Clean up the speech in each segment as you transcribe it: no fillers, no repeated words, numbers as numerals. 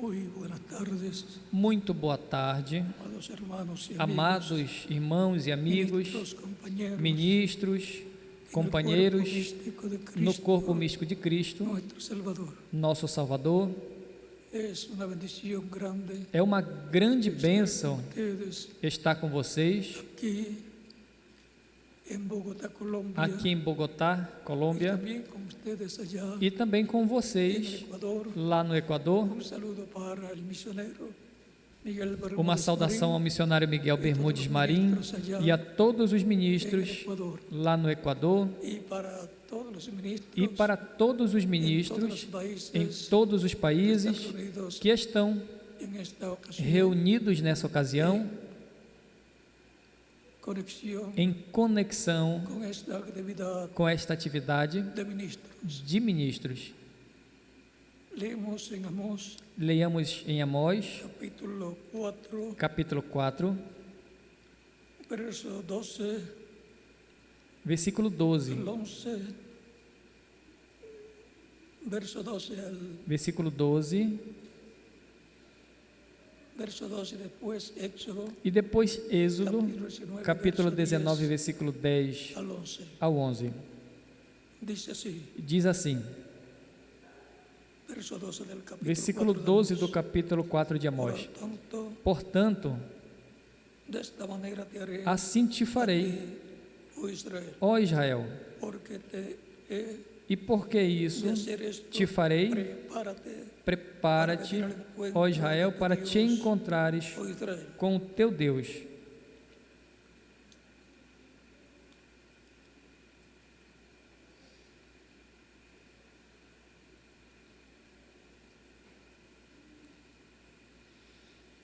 Muy buenas tardes, Muito boa tarde, amados hermanos y amigos, amados irmãos e amigos, ministros, compañeros, ministros, companheiros, no corpo místico de Cristo, nuestro Salvador. nosso Salvador. Es una bendición grande É uma grande bênção ustedes estar com vocês aquí en Bogotá, Colombia, aqui em Bogotá, y Colômbia, también con ustedes allá e também com en el vocês Ecuador. lá no Equador. Un saludo para el misionero Miguel Bermúdez Uma saudação ao Marín missionário Miguel Bermudes Marim e a todos os en el ministros Ecuador, lá no Equador y para todos los ministros e para todos os en todos los ministros países em todos os que países están reunidos que estão en esta ocasión. reunidos nessa ocasião Conexión em conexão con esta actividad com esta atividade de ministros. de ministros. Leemos en Amós, Leiamos em Amós, capítulo 4, capítulo 4, verso 12 versículo 12. al 11, verso 12 al Versículo 12 verso 12, después Éxodo, e depois Êxodo, capítulo verso 19, 10 versículo 10 al 11. ao 11. Dice así, Diz assim, verso 12 del capítulo versículo 4 de 12 do Amós. capítulo 4 de Por Amós. tanto, Portanto, de esta manera te haré assim te farei, oh Israel, ó Israel, porque te he e por que isso de hacer esto, te farei? prepárate, Prepara-te, ó Israel, para te encontrares oh Israel. com o teu Deus.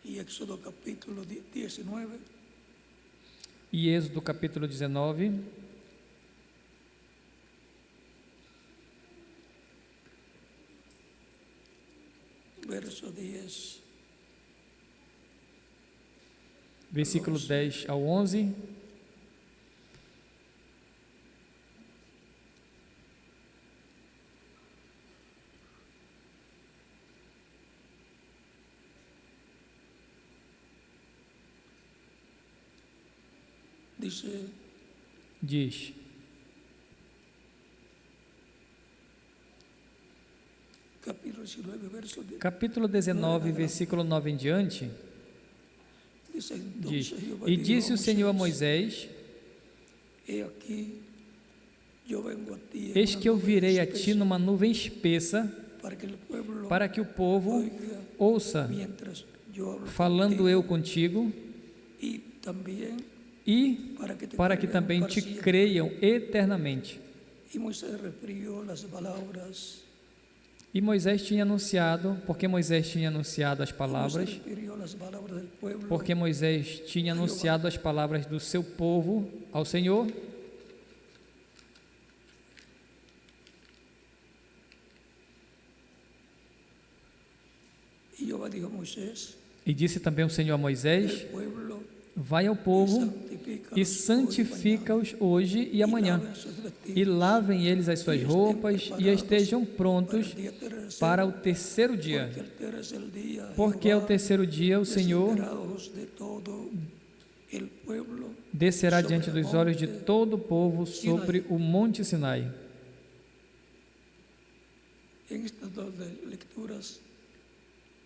Y Éxodo capítulo 19, E Êxodo capítulo 19, verso 10 versículo 10 ao 11. dice, Diz, capítulo 19, verso 10, capítulo 19, versículo 9 em diante, dice, diz, entonces Jehová e dijo disse o Senhor a Moisés, Moisés, he aquí, yo vengo a ti en eis una que eu nube virei a ti espesa, numa nuvem espessa, para que el pueblo para que o povo oiga ouça, mientras yo hablo falando eu contigo, y también e para que crean também para te siempre. creiam eternamente. Y Moisés refirió las palabras, E Moisés tinha anunciado, porque Moisés tinha anunciado as palavras, Moisés refirió las palabras del pueblo, porque Moisés tinha anunciado as palavras do seu povo ao Senhor. y Jehová dijo a Moisés, E disse também o Senhor a Moisés: el pueblo vai ao povo e santifica-os hoje e amanhã, e lavem eles as suas roupas e estejam prontos para o terceiro dia, porque ao terceiro dia o Senhor descerá diante dos olhos de todo o povo sobre o monte Sinai.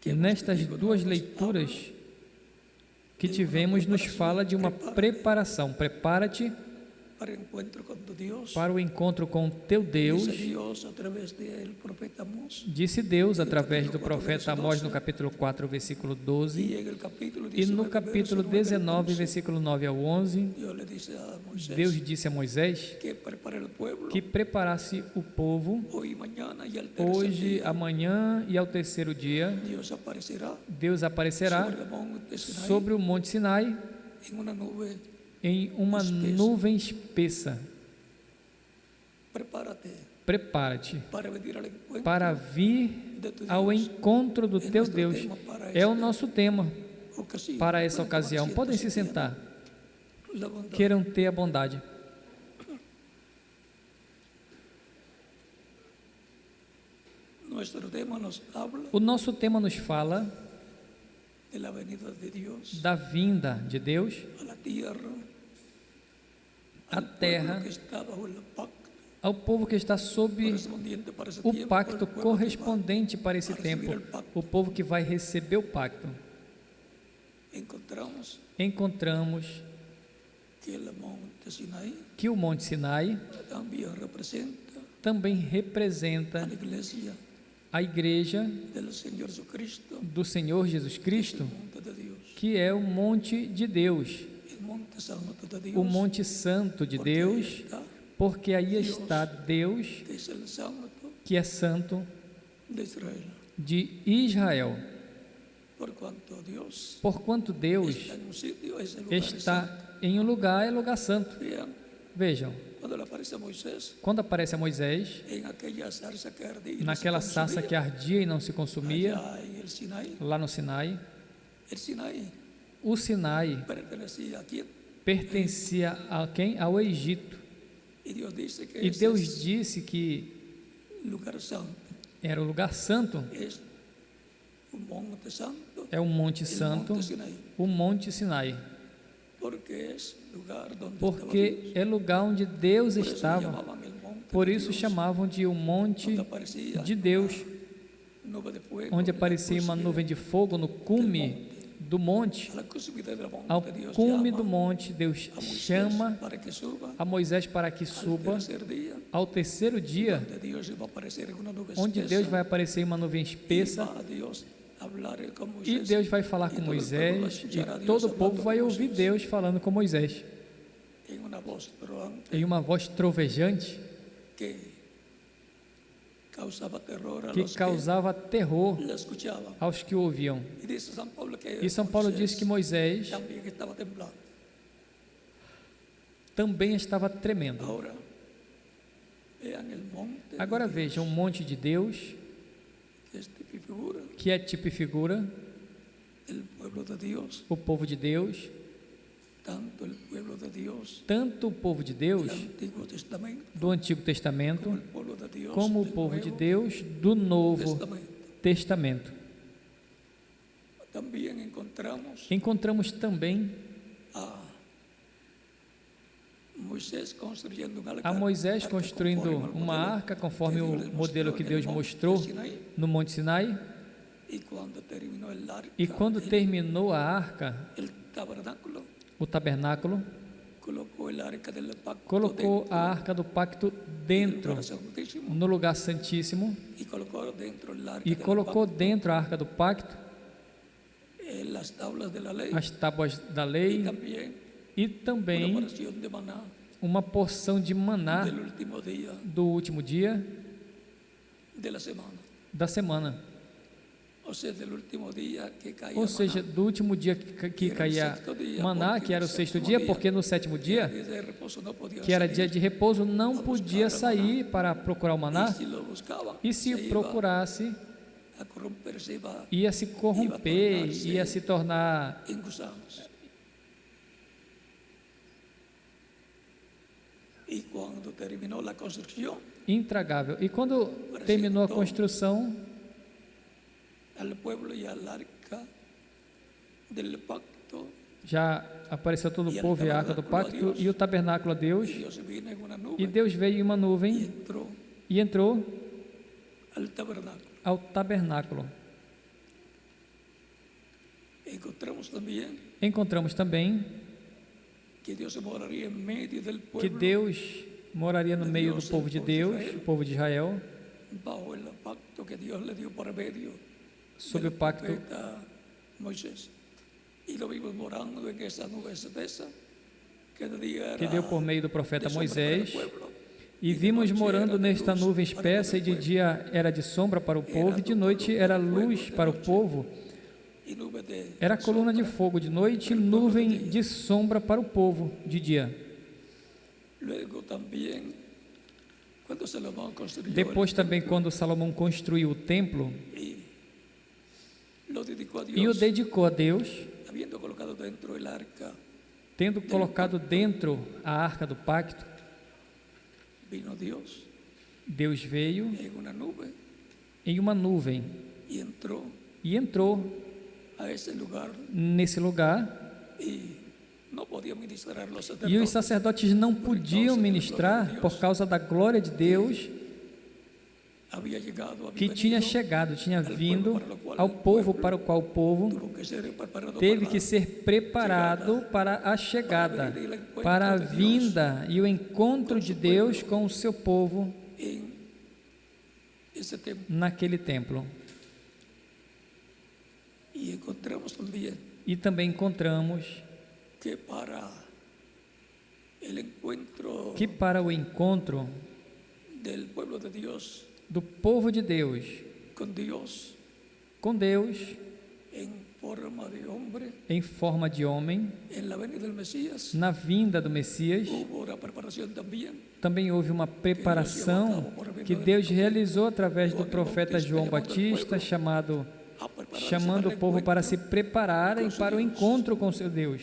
E nestas duas leituras que tivemos, nos fala de uma preparação. Prepara-te para o encontro com teu Deus, disse Deus através do profeta Amós no capítulo 4, versículo 12, e no capítulo 19, versículo 9 ao 11, Deus disse a Moisés que preparasse o povo hoje, amanhã e ao terceiro dia. Deus aparecerá sobre o monte Sinai em uma nuvem espessa. Prepara-te para vir ao encontro do teu Deus. É o nosso tema para essa ocasião. Podem se sentar. Queiram ter a bondade. Nuestro tema nos habla O nosso tema nos fala de la venida de Dios da vinda de Deus a la tierra, à al pueblo terra, que está bajo el pacto ao povo que está sob correspondiente para ese o tiempo, pacto el pueblo que va correspondente para esse a recibir tempo, el pacto. o povo que vai receber o pacto. Encontramos Que el monte Sinaí que o Monte Sinai también representa também a representa la iglesia a igreja del Señor Jesucristo, do Senhor Jesus el Cristo, monte de Dios, que é o monte de Deus, el monte santo de Dios, o Monte Santo de porque Deus, ahí está, porque aí está Deus, que es el santo que é santo de Israel. de Israel. Porquanto Deus Porquanto Deus está en un sitio, ese lugar es santo. está em um lugar, é lugar santo. Vean, Vejam, cuando le aparece a Moisés quando aparece a Moisés, en aquella zarza que ardía y no se naquela sarça que consumía, ardia e não se consumia, allá en el Sinaí, lá no Sinai, el Sinaí o Sinai pertenecía a quién? pertencia a quem? Ao Egito. Y Dios dice que E ese Deus es disse que lugar santo, era o lugar santo, es un monte santo, é o Monte el Santo, monte Sinaí, o Monte Sinai, porque es lugar donde estaba porque Dios. é lugar onde Deus Por eso estava. llamaban el monte Por de isso Dios, chamavam de o Monte donde aparecía de Deus, nube de fuego, onde en la aparecia uma cúspide, nuvem de fogo no cume do monte. a la cúspide del monte, Ao Dios cume llama do monte, Deus a Moisés chama para que suba a Moisés para que al suba tercer día, ao terceiro dia, donde Dios va a aparecer en una nube onde espesa, Deus vai aparecer em uma nuvem y espessa, va a Dios a hablar con e Moisés, Deus vai falar y com todo el pueblo va a Moisés, escuchar a e Dios todo o povo hablando vai con ouvir Moisés, Deus falando com Moisés, en una voz trovante em uma voz trovejante que causaba terror a que los causava terror que la escuchaban. aos que o ouviam. Y dice San Pablo que E São Paulo diz que Moisés también estaba temblando. também estava tremendo. Ahora, vean el monte de Agora Dios, vejam um monte de Deus, que es tipo y figura que é tipo e figura, el pueblo de Dios, o povo de Deus, tanto el pueblo de Dios tanto o povo de del Deus Antiguo Testamento do Antigo como Testamento, el pueblo de Dios como o del povo de Nuevo Deus do Novo Testamento. Testamento. También encontramos Encontramos também a Moisés construyendo un a Moisés arca construindo conforme al uma modelo arca conforme que o Dios les modelo mostró que en Deus el monte mostrou Sinaí. no Monte Sinai. Y cuando terminó el arca, E quando terminou a arca, el tabernáculo, o tabernáculo, colocó el arca del pacto colocou dentro a arca do pacto del dentro, lugar santísimo, no lugar santíssimo, y colocó dentro el arca e del colocou pacto, dentro a arca do pacto las tablas de la ley, as tábuas da y lei también e una também porción de maná uma porção de maná del último día do último dia de la semana, da semana, o sea, del último día que caía ou seja, maná. do último dia que caía maná, que era o sexto dia, porque no sétimo dia, Día de reposo no podían que era salir, dia de repouso, não podia sair para procurar o y maná, si lo buscaban, e se se iba procurasse, a corromperse, iba ia se corromper, ia se tornar en gusanos. Y cuando terminó la construcción, intragável. E quando terminou a construção, al pueblo y al arca del pacto, já apareceu todo o povo e a arca do pacto e o tabernáculo a Deus, Dios vino en una e nube Deus veio em uma y nuvem entró e entrou al tabernáculo. ao tabernáculo. Encontramos también Encontramos também que Dios moraría en medio del que pueblo Deus moraria no meio do povo de Deus, o povo de Israel, bajo el pacto que Dios le dio por medio sob del o pacto profeta Moisés. Y lo vimos morando en esa nube espesa que de día que era deu por meio do profeta de sombra para el Moisés, pueblo, e vimos morando nesta nuvem espessa, e de dia era de sombra para o povo, e de noite era luz para o povo. y nube de Era coluna de fogo de noite e nuvem de sombra para o povo de dia. Luego también, cuando Salomón construyó Depois também, quando Salomão construiu o templo y lo dedicó a e o Dios, dedicou a Deus, habiendo colocado dentro el arca, tendo colocado dentro a arca do pacto, vino Dios Deus veio en una nube em uma nuvem y entró e entrou a ese lugar nesse lugar, y no podía ministrar los e os sacerdotes sacerdotes não podiam ministrar por causa da glória de Deus había llegado, que había tinha venido, chegado, tinha vindo ao povo para o qual o povo tuvo que ser preparado teve para que ser preparado para a chegada, para a vinda e o encontro de Deus com o seu povo en ese templo. naquele templo. Y encontramos también E também encontramos que para el encuentro que para o encontro del pueblo de Dios do povo de Deus con Dios com Deus en forma de hombre, em forma de homem, en la venida del Mesías, na vinda do Messias, hubo una preparación también também houve uma preparação que Deus realizou através do profeta João Batista, chamando o povo para se prepararem para o encontro com seu Deus.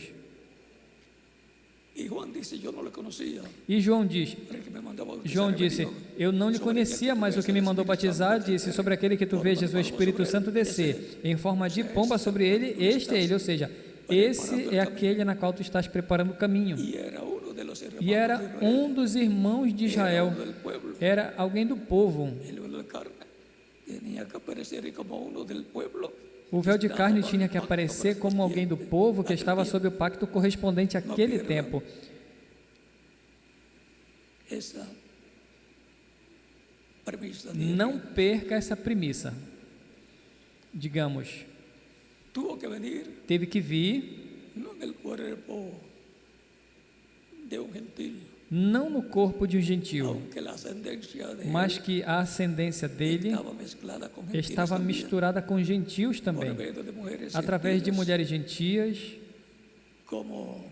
Y Juan dice, yo no le conocía, E João diz, pero el que me mandaba a bautizar João me disse, dijo, eu não lhe sobre conhecia, aquel que mas o ves que me el mandou Espíritu batizar Santo disse, sobre aquele que tu vejas o Espírito Santo descer em forma de pomba sobre ele, este é ele, ou seja, esse é aquele na qual tu estás preparando o caminho. y era uno de los hermanos E era de Israel, um dos irmãos de era Israel, uno del pueblo, era alguém do povo. el de la carne tenía que aparecer como uno del pueblo. O véu de carne tinha que aparecer como alguém do povo que estava sob o pacto correspondente àquele tempo. Esa premisa de Não perca essa premissa. Digamos, tuvo que venir teve que vir, no en el cuerpo de un gentil, não no corpo de um gentil, aunque la ascendencia de mas él que a ascendência dele estaba mezclada con gentiles estava también, misturada com gentios por também, medio de mujeres através de gentiles, mulheres gentias, como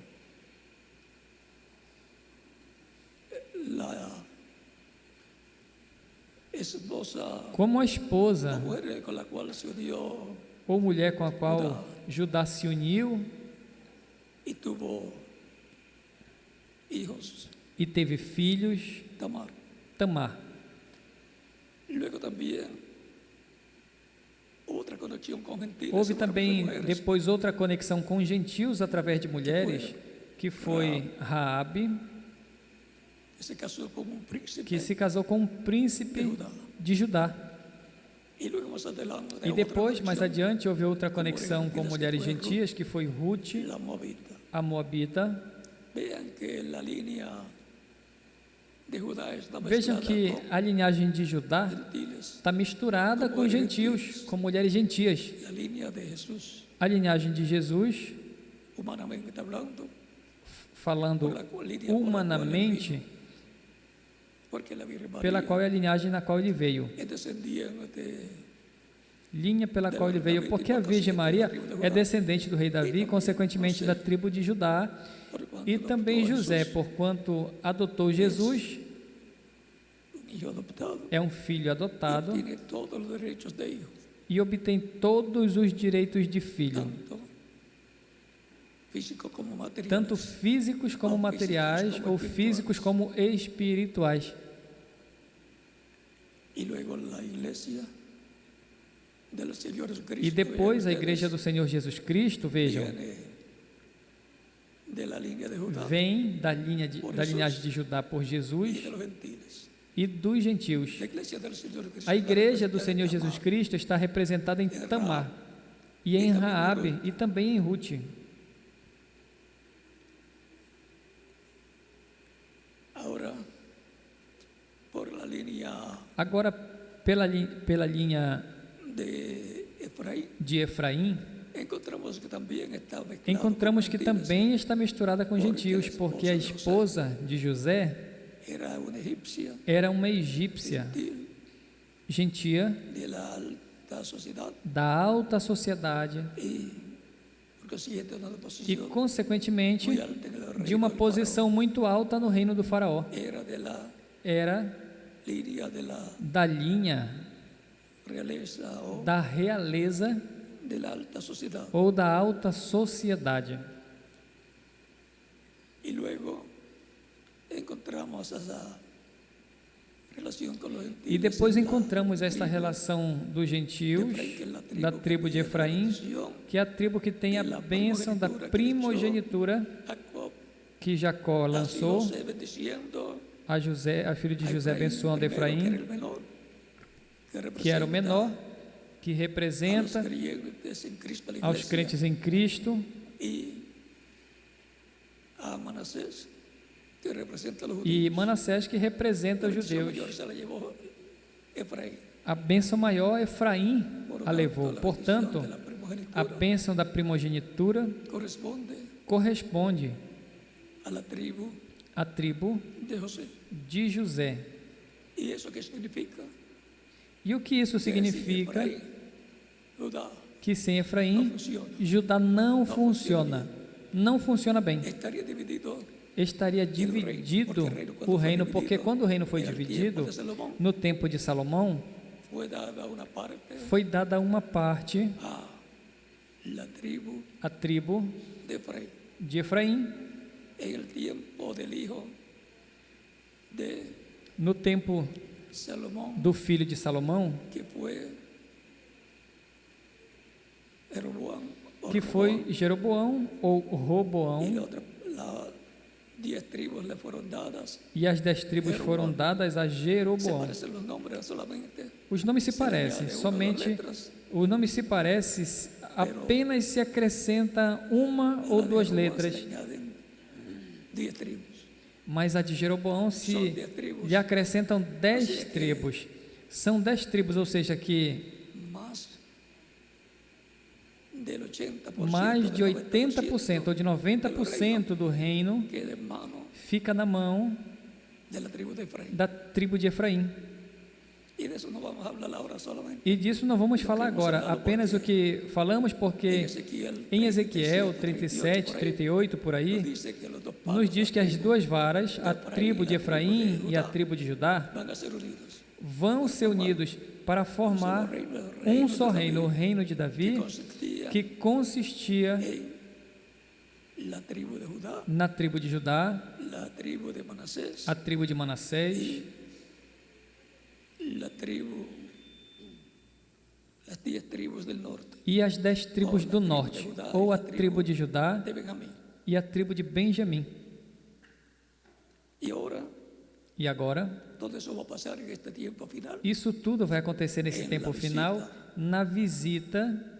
la esposa, como a la esposa mujer con la cual se unió ou mulher com a qual Judá se uniu y tuvo hijos, e teve filhos, Tamar. Tamar. Luego también otra conexión con gentiles. Houve a través de também mujeres, depois outra conexão com gentios através de mulheres, que foi Raabe, que se casó con un príncipe que se casou com um príncipe de Judá. y luego más adelante E otra depois, mais conexión, adiante, houve outra conexão com mulheres gentias, que foi Ruth, la Moabita. a Moabita. Vean que la línea de Judá está Vejam mezclada que con a linhagem de Judá gentiles. está misturada com gentios, com mulheres gentias. La línea de Jesús, A linhagem de Jesus, humanamente hablando, falando por la cual línea por la cual él humanamente, vino, porque la Virgen pela María qual é a linhagem na qual ele veio. es descendiente Linha pela qual ele veio, porque a Virgem Maria é descendente do rei Davi, consequentemente da tribo de Judá, por cuanto e adoptó também a José, Jesús, porquanto adotou Jesus, un hijo adoptado, é um filho adotado tiene todos los derechos de hijo, e obtém todos os direitos de filho, tanto físico como material. tanto físicos como materiais ou físicos como espirituais. Y luego la iglesia del Señor Jesucristo, E depois a vean igreja do Senhor Jesus Cristo, vejam, viene de la línea de Judá vem da linhagem de Judá por y Jesus de los gentiles. e dos gentios. La iglesia del Señor Jesucristo, A igreja do la Senhor Tamar, Jesus Cristo está representada em Tamar e em Raabe e também em Ruth. ahora por la línea Agora, pela linha de Efraín, de Efraim, encontramos que también está mezclado encontramos con que gentiles. também está misturada com gentios, porque a esposa de José Era una egipcia era uma egípcia, gentil, gentia, de la alta sociedad da alta sociedade y por consiguiente una e, posición consequentemente, muy alta en el reino de uma del posição muito alta no reino do faraó. faraón. Era de la Era línea de la da linha realeza o da realeza de la alta sociedad. ou da alta sociedade. Y luego encontramos esa relación con los E gentiles depois en la encontramos esta tribu relação dos de gentios, Efraín, que es la da tribu que tribo de tiene la Efraim, bendición, que é a tribo que tem a la bênção da primogenitura Jacob, que Jacó así lançou José bendiciendo a José, a filho de a José, Efraín abençoando primero, que era Efraim, el menor, que era o menor, que a los representa creyentes en Cristo, a la aos iglesia, crentes em Cristo, y a Manasés, que representa a los e judíos. Manassés, que representa La os bendición judeus. mayor se la llevó Efraín. A bênção maior Efraim Por a levou. la Portanto, bendición de la a primogenitura bênção da primogenitura corresponde corresponde a la tribu à tribo de José. de José. ¿Y eso qué significa? E o que isso Que sin significa? Efraín, Judá Que sem no Efraim, funciona. Judá não funciona. Não funciona bem. Estaría dividido Estaria dividido o reino, porque quando o reino foi en el tiempo dividido, de Salomón, no tempo de Salomão, fue dada una parte foi dada uma parte a la tribu à tribo de Efraín. de Efraim. En el tiempo del hijo de No tempo Salomón, do filho de Salomão, que fue Jeroboam, o que foi Roboam, Jeroboão ou y Roboão, las 10 tribus le fueron dadas. e as 10 tribos foram dadas a Se Jeroboão. parecen los nombres solamente. Os nomes se Se parecem, añade una o dos somente letras, o nome se parece, apenas se acrescenta uma ou la de duas Jeroboam letras, se le añaden 10 tribus. mas a de Jeroboão Son se 10 tribus, lhe acrescentam 10 Assim é que- tribos. São 10 tribos, ou seja, que más del 80%, mais de del 80% ou de 90% do reino queda en mano fica na mão de la tribu de Efraín. da tribo de Efraim. Y de eso no vamos a hablar ahora solamente. E disso não vamos falar agora, apenas o que falamos, porque em Ezequiel 37, 38, por aí, dice que los dos nos palos diz que as duas varas, a tribo de Efraim e a tribo de Judá, van a ser unidos. vão ser unidos para formar um só reino, o reino de Davi, Consistía que consistia en la tribu de Judá, na tribo de Judá, la tribu de Manasés, a tribo de Manassés, la tribu, las 10 tribus del norte e as 10 tribos do norte, ou a tribo de Judá de Benjamín. e a tribo de Benjamim. Y ahora E agora, todo eso va a pasar en este tiempo final. isso tudo vai acontecer nesse tempo final, na visita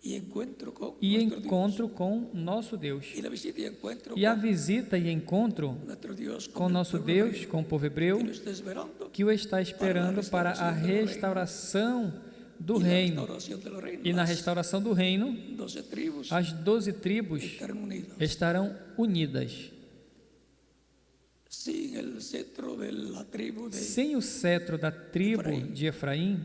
Y encuentro con e nuestro encontro com nosso Deus. Dios. Y la visita y encuentro E a con visita e encontro nuestro Dios, com el nosso pueblo Deus, hebreo, com o povo hebreu, que lo está esperando que o está esperando para a restauração do y la reino. restauración de los reinos. E na Las restauração do reino, 12 tribus as 12 tribos estarán unidas. estarão unidas. Sin el cetro de la tribu de, Sem o cetro da tribo de Efraim,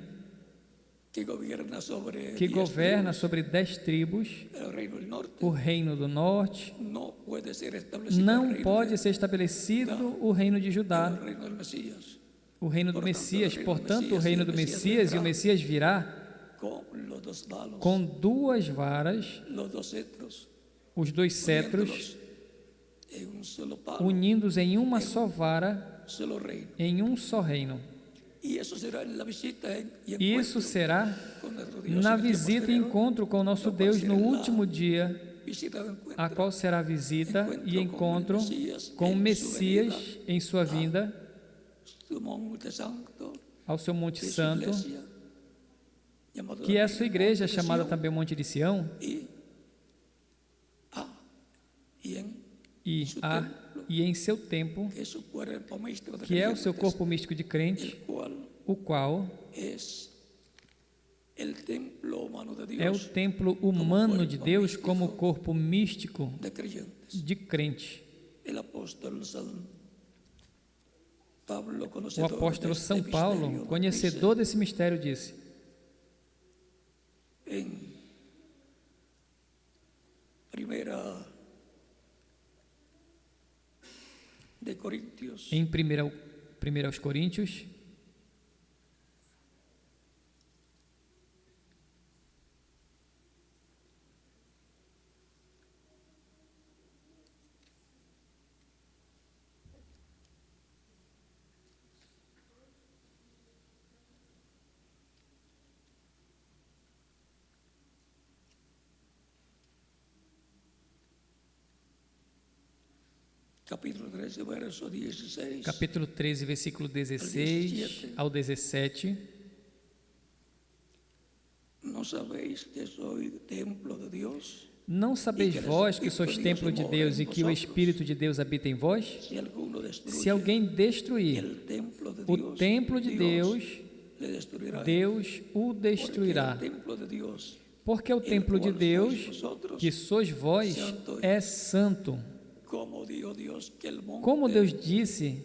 que gobierna sobre que 10 governa sobre 10 tribos, tribus, el reino del norte, o reino do norte, no puede ser establecido el não reino pode de- ser estabelecido o reino de el Judá, reino del Mesías, o reino do Messias. Portanto, o reino do Messias e o Messias virá con los dos balos, com duas varas, los dos cetros, os dois cetros, uniéndolos en un solo palo, unidos em uma só vara, solo reino. em um só reino. Y eso será en la visita y E isso encuentro será con nuestro Dios na en el tiempo visita e posterior, encontro com o nosso Deus no último dia, visita o encuentro, a qual será a visita e encontro com o Messias em sua vinda su monte santo, ao seu Monte que es su Santo, iglesia, llamado que é a también sua igreja, Monte de chamada Sión, também Monte de Sião, y en e em seu templo, que es su cuerpo místico de que é o seu creyentes, corpo místico de crente, el cual o qual es el templo humano de é o Dios templo humano de Deus como corpo místico de creyentes. de crente. El apóstol San Pablo, O conocedor apóstolo de este São Paulo, misterio, conhecedor desse mistério, disse: dice en primera de Corintios, em 1 aos Coríntios, capítulo 13, verso 16. Capítulo 13, versículo 16 ao 17. ¿No sabéis que soy templo de Dios? Não sabeis vós que sois templo de Deus e que o Espírito de Deus habita em vós? Si alguno destruye Se alguém destruir el templo de o Dios, templo de Deus, le destruirá. Deus o Porque destruirá. el templo de Dios, Porque o templo de Deus, que sois vós, é santo. como dijo Dios que el monte Como Deus disse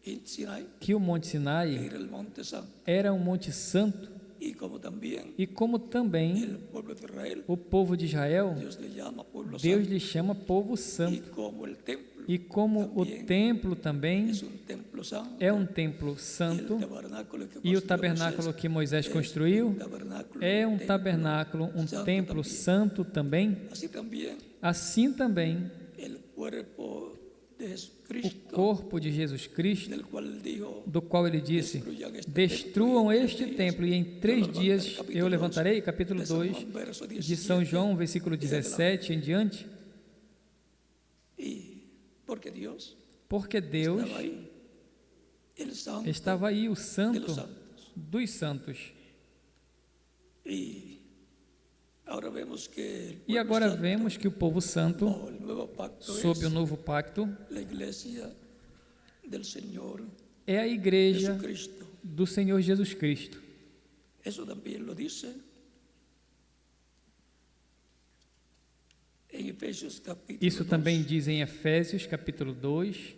en Sinai que o Monte Sinai era el monte santo, era um monte santo, y como también e como também el pueblo de Israel, o povo de Israel, Dios le llama pueblo Deus santo, lhe chama povo y santo. como el templo E como o templo também es un templo santo, é um templo y el santo, tabernáculo que e o construyó tabernáculo Moisés que Moisés es construiu un tabernáculo, é um templo tabernáculo, um santo templo también. santo também. Así también Assim também, el cuerpo de o Jesucristo, corpo de Jesus Cristo, del cual él dijo, do qual ele disse: destruyan este destruam templo, y en este 3 templo, e em días 3 yo dias levantaré. eu levantarei. Capítulo de San 2 Juan, verso de São 17, João, versículo 17 em diante. y porque Dios Porque Deus estaba ahí, el santo estava aí, o de los santo santos. dos santos. Y ahora vemos que el E pueblo agora santo, vemos que o povo santo, o el nuevo pacto, sob o es novo pacto, la iglesia del Señor é a igreja Jesucristo. do Senhor Jesus Cristo. Eso también lo dice en Efesios capítulo Isso também 2, diz em Efésios, capítulo 2,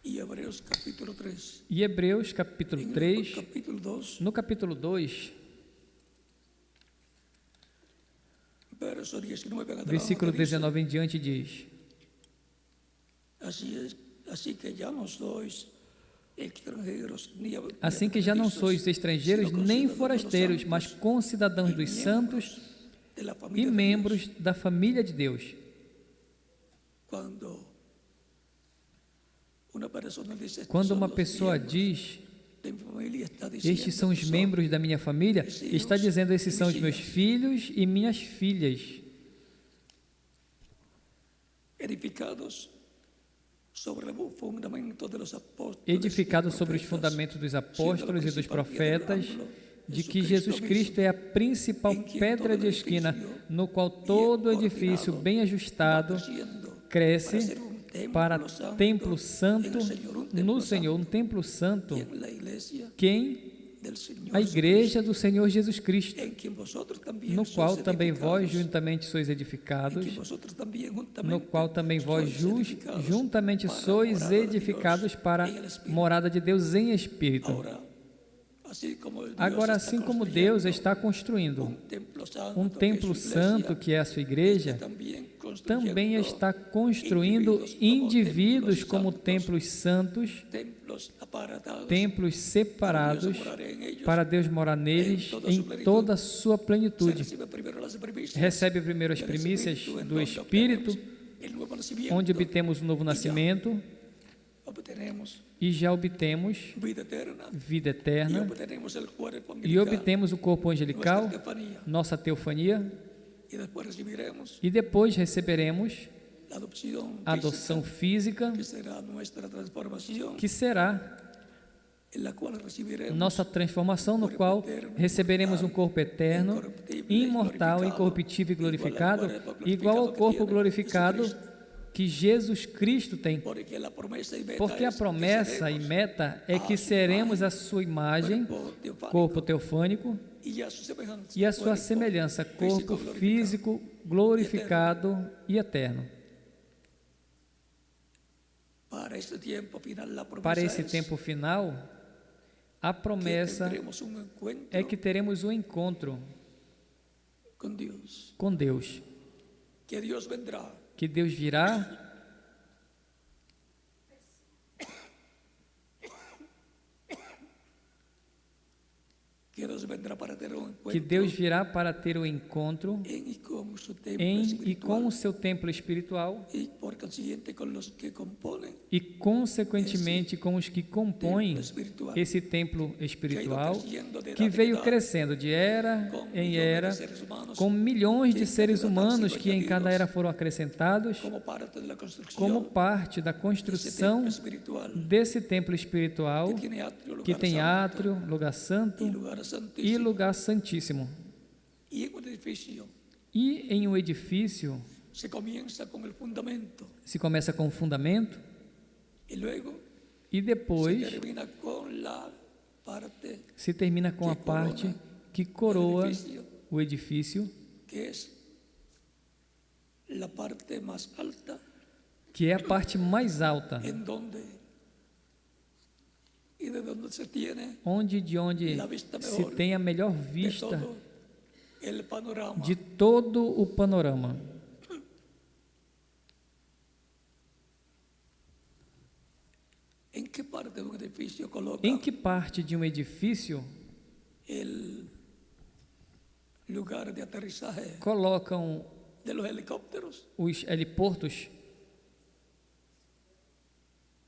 y Hebreos capítulo 3. e Hebreus, capítulo En el 3. capítulo 2, No capítulo 2, verso 19 en adelante, versículo dice, 19 em diante, diz: así que ya no sois extranjeros ni Assim que já não advenedizos, sois estrangeiros sino nem concidadãos dos forasteiros, santos mas concidadãos y dos santos de la e familia de membros Dios. da família de Deus. Cuando una persona dice, "Estos Quando son uma los pessoa miembros diz: de mi familia", está diciendo estes são os que son membros da minha família, mis está hijos dizendo: esses y são mis os meus hijas, filhos e minhas filhas, edificados sobre el fundamento de los apóstoles y edificados sobre os profetas, fundamentos dos siendo la apóstolos e dos principal piedra del profetas, ángulo, de que Jesus Cristo é a principal em quem pedra todo de esquina, edifício no qual todo edifício coordinado bem ajustado cresce ser um para templo templo santo no Senhor, um templo santo, en la iglesia quem? del Señor A igreja do Senhor Jesus Cristo, en quien vosotros también no qual sois também vós edificados, juntamente sois en edificados, quien vosotros también juntamente no qual também vós sois edificados juntamente para sois morada de edificados Dios para en el Espíritu. morada de Deus em espírito. Agora, Assim como Deus está construindo um templo santo que é a sua igreja, também está construindo indivíduos como templos santos, templos separados para Deus morar neles em toda a sua plenitude. Recebe primeiro as primícias do Espírito, onde obtemos o novo nascimento e já obtemos vida eterna e obtemos o corpo angelical, nossa teofania, e depois receberemos a adoção física, que será nossa transformação, no qual receberemos um corpo eterno, imortal, incorruptível e glorificado, igual ao corpo glorificado que Jesus Cristo tem. Porque a promessa e meta é que seremos a sua imagem, corpo teofânico, e a sua semelhança, corpo físico, glorificado e eterno. Para esse tempo final, a promessa é que teremos um encontro com Deus, que Deus virá que Deus vendrá para ter um que encontro Deus virá para ter o encontro em e com seu templo em e espiritual com o seu templo espiritual e por consiguiente com os que compõem e, consequentemente, com os que compõem templo espiritual esse templo que ha ido espiritual crescendo de que edad veio en edad, crescendo de era com em milhões era, de seres humanos com milhões de que seres en cada han humanos sido que em cada era añadidos foram acrescentados como parte de la construcción como parte da desse construção templo espiritual desse templo espiritual que tiene átrio, que lugar tem santo átrio, lugar santo y lugar e santísimo. lugar santíssimo. Y en un edificio E em um edifício se comienza con el fundamento se começa com o fundamento y luego e se depois termina con la parte se termina com a parte que coroa o edifício, que es la parte más alta que é a parte mais alta, en donde y de donde se tiene de onde la vista se mejor tem a melhor de vista todo el panorama. de todo o panorama. ¿En qué parte de un edificio coloca Em que parte de um edifício el lugar de aterrizaje colocam de los helicópteros? os heliportos?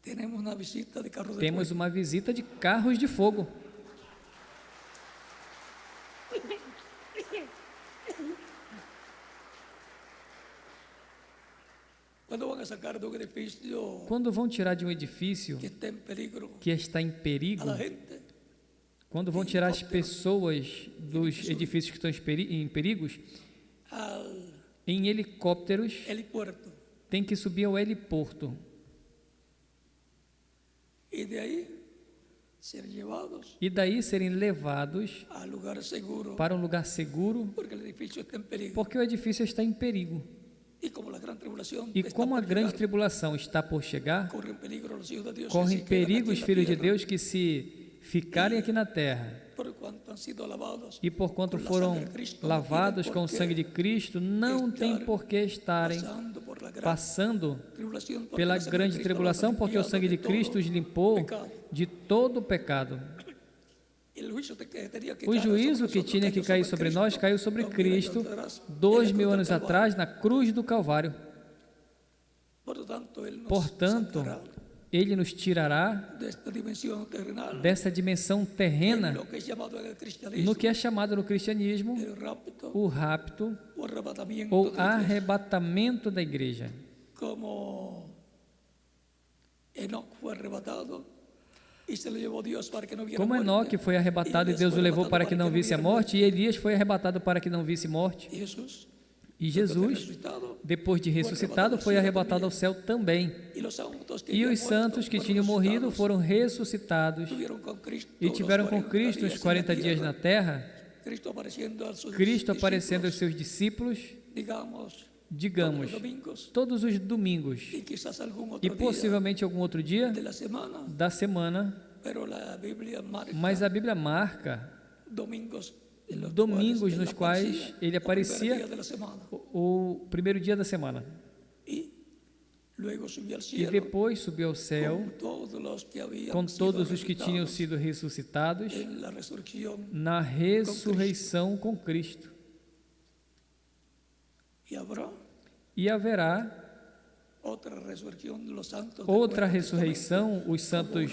Tenemos una visita de carros de Temos fuego. uma visita de carros de fogo. Cuando van a sacar de un edificio Quando vão tirar de um edifício que está en peligro que está em perigo, a la gente, quando vão tirar as pessoas dos edifícios que estão em perigos, al em helicópteros, helipuerto, tem que subir ao heliporto y de ahí ser llevados e daí serem levados al lugar seguro, para um lugar seguro, porque el edificio está en peligro. porque o edifício está em perigo. Y como la gran tribulación E está como a por grande llegar, tribulação está por chegar, corren peligro los hijos de Dios que correm se quedan perigo aquí os en la filhos de tierra, Deus que se ficarem aqui na terra por cuanto han sido lavados e por quanto con la foram sangre de Cristo, no lavados tienen com o por qué sangue de Cristo, não tem por que estarem pasando por la gran passando tribulación, porque pela la sangre de grande Cristo tribulação, los ha porque o limpiado sangue de de todo Cristo os limpou pecado. de todo o pecado. El juicio que tenía que O caer juízo sobre que nosotros tinha que cayó cair sobre sobre Cristo, nós caiu sobre 2000 Cristo años atrás, en la 2000 cruz del anos Calvario. atrás na cruz do Calvário. Por tanto, Él nos Portanto, sacará Ele nos tirará de esta dimensión terrenal dessa dimensão en terrena lo que es llamado en el cristianismo no que é chamado no cristianismo el rapto o rapto o arrebatamiento ou de la iglesia. arrebatamento da igreja. Como Enoc fue arrebatado y se lo llevó Dios para que no viera Como muerte. Enoque foi arrebatado e Elías Deus o fue levou arrebatado para que não visse a viera morte, e Elias foi arrebatado para que não visse morte. Y Jesús, E después de Jesus, resucitado, depois de ressuscitado, foi arrebatado ao céu também. y los santos que E habían os santos muerto que fueron tinham morrido resucitados, foram ressuscitados tuvieron con Cristo e los tiveram com 40 Cristo os días en la 40 dias na tierra. terra, Cristo apareciendo a sus Cristo aparecendo aos discípulos, seus discípulos, digamos, digamos, todos los domingos, todos os domingos y quizás algún e otro día possivelmente algum outro dia de la semana, da semana, pero la Biblia marca mas a Bíblia marca domingos, en los domingos cuales nos él quais aparecía, ele o primer aparecia día de la semana, o primeiro dia da semana. y luego subió al E cielo depois subiu ao céu con todos los que habían com sido todos os que tinham resucitados sido ressuscitados en la resurrección, na ressurreição com Cristo. y habrá E haverá otra resurrección de los santos del outra Nuevo ressurreição, os santos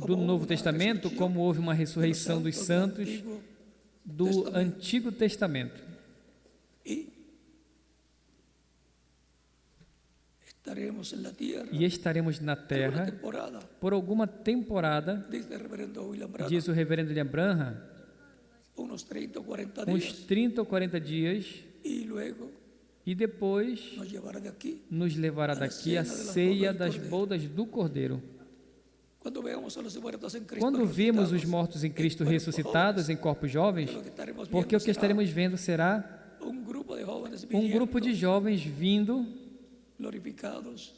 do Novo Testamento, como houve uma ressurreição dos santos do Antigo Testamento. y estaremos en la tierra E estaremos na alguna terra temporada, por alguma temporada, dice el reverendo William Branham, diz o reverendo William Branham, unos 30 o 40 uns días, 30 ou 40 dias, y luego e depois nos llevará de aquí. nos levará daqui a ceia das bodas do Cordeiro. Cuando veamos a los muertos en Cristo Quando vimos os resucitados, mortos em Cristo cuerpos ressuscitados em corpos jovens, jóvenes, lo que estaremos porque o viendo que será estaremos vendo será un grupo de jóvenes um grupo de viviendo, jovens vindo glorificados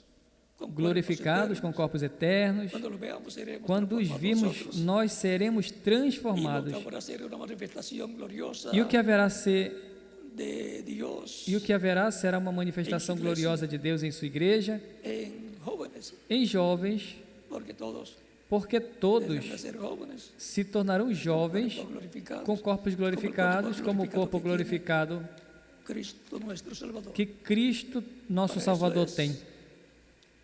con glorificados com cuerpos corpos eternos. eternos. Cuando los veamos, seremos Quando os transformados vimos, nosotros. nós seremos Y lo transformados. que habrá ser una manifestación gloriosa E o que haverá ser de Dios e o que haverá será uma manifestação gloriosa de Deus em sua igreja, en jóvenes, em jovens, porque todos porque todos dejarán de ser jóvenes se tornarão jovens cuerpos glorificados, com corpos glorificados, como o corpo glorificado Cristo nuestro Salvador. que Cristo, nosso Salvador, tem.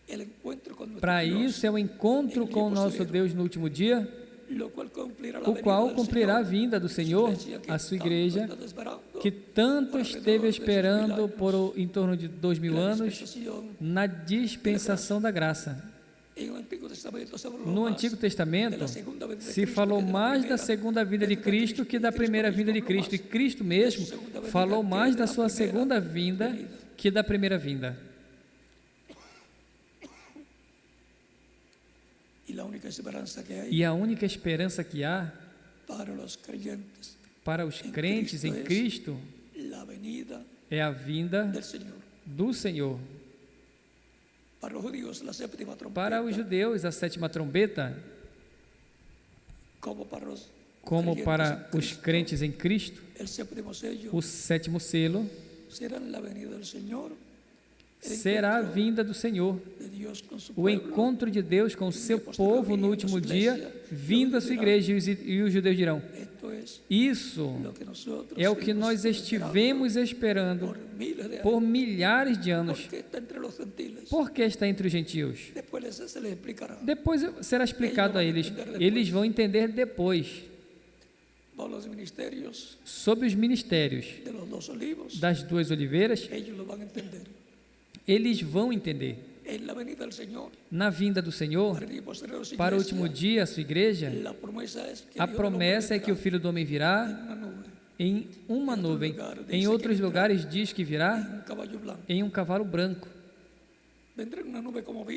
El encuentro con nuestro Para Dios, isso é o encontro com o nosso Deus no último dia, lo cual cumplirá la o venida qual del cumprirá a Señor, vinda do Senhor, a sua igreja, que tanto esteve esperando por em torno de 2000 anos na dispensação da graça. No Antigo Testamento se falou mais da segunda vinda de Cristo que da primeira vinda de Cristo, e Cristo mesmo falou mais da sua segunda vinda que da primeira vinda. E a única esperança que há para os crentes em Cristo é a vinda do Senhor. Para os judeus, a sétima trombeta, como para os crentes em Cristo, o sétimo selo será a vinda do Senhor, o encontro de Deus com o seu povo no último dia, vindo à sua igreja, e os judeus dirão: isso é o que nós estivemos esperando por milhares de anos. Por que está entre os gentios? Depois será explicado a eles. Eles vão entender depois. Sobre os ministérios das duas oliveiras, eles vão entender. Na vinda do Senhor, para o último dia, a sua igreja, a promessa é que o Filho do Homem virá em uma nuvem. Em outros lugares diz que virá em um cavalo branco.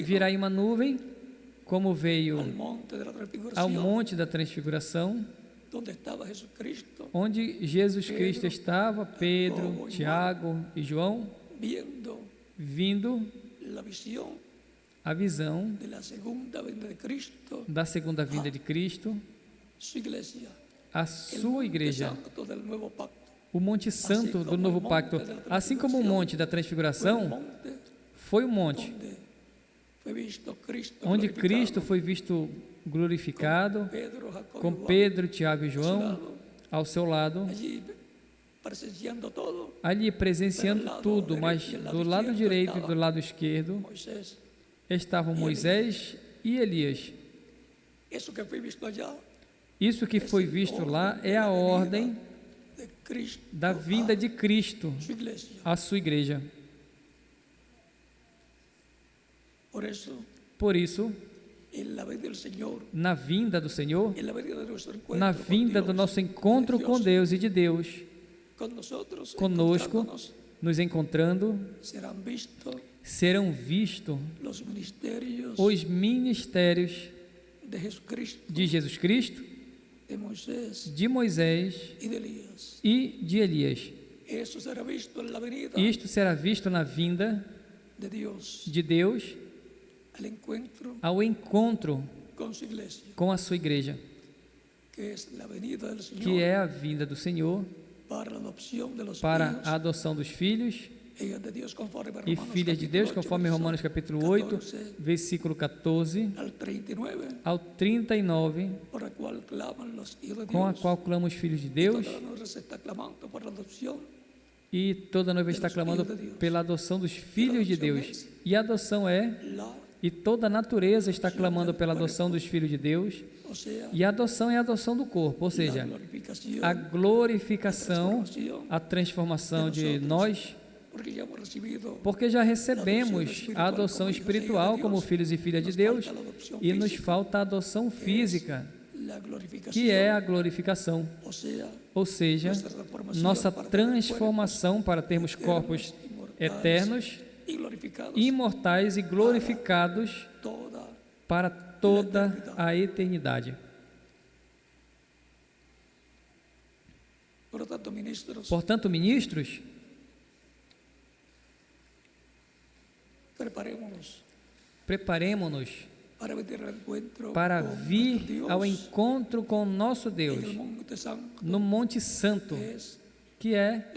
Virá em uma nuvem, como veio ao monte da transfiguração, onde Jesus Cristo estava, Pedro, Tiago e João, vindo a visão da segunda vinda de Cristo, a sua igreja, o Monte Santo do Novo Pacto. Assim como o Monte da Transfiguração foi o monte onde Cristo foi visto glorificado, com Pedro, Tiago e João ao seu lado, ali presenciando tudo, mas do lado direito e do lado esquerdo estavam Moisés e Elias. Isso que foi visto lá é a ordem da vinda de Cristo à sua igreja. Por isso, na vinda do Senhor, na vinda do nosso encontro com Deus e de Deus, conosco, nos encontrando, serão vistos os ministérios de Jesus Cristo, de Moisés e de Elias. Isto será visto na vinda de Deus ao encontro com a sua igreja, que é a vinda do Senhor para a adoção dos filhos e filhas de Deus, conforme Romanos capítulo 8, versículo 14 ao 39, com a qual clamam os filhos de Deus, e toda noiva está clamando pela adoção dos filhos de Deus. E a adoção e toda a natureza está clamando pela adoção dos filhos de Deus. E a adoção é a adoção do corpo, ou seja, a glorificação, a transformação de nós, porque já recebemos a adoção espiritual como filhos e filhas de Deus, e nos falta a adoção física, que é a glorificação, ou seja, nossa transformação para termos corpos eternos, imortais e glorificados para toda a eternidade. Portanto, ministros, preparemo-nos para vir ao encontro com nosso Deus no Monte Santo, que é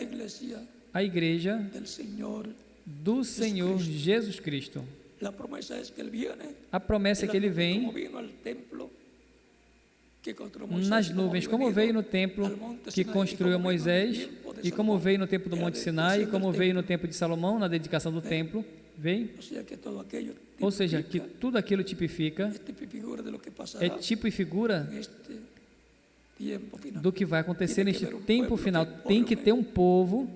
a igreja do Senhor Jesus Cristo. La promesa es que él viene A promessa é que ele vem como vino al templo que construyó Moisés, nas como nuvens, había como venido veio no templo al monte que Sinaí, construiu como vino en el Moisés, tiempo de e como Salomón, veio no tempo do en la Monte Sinai, e dedicación como del veio no templo. tempo de Salomão, na dedicação do templo, veio. O sea que todo aquello Ou seja, que tipifica, tudo aquilo tipifica, es tipo y figura de lo que é pasará tipo e figura en este tiempo final. do que vai acontecer Tiene que neste haber um tempo pueblo final. que Tem que forme ter um povo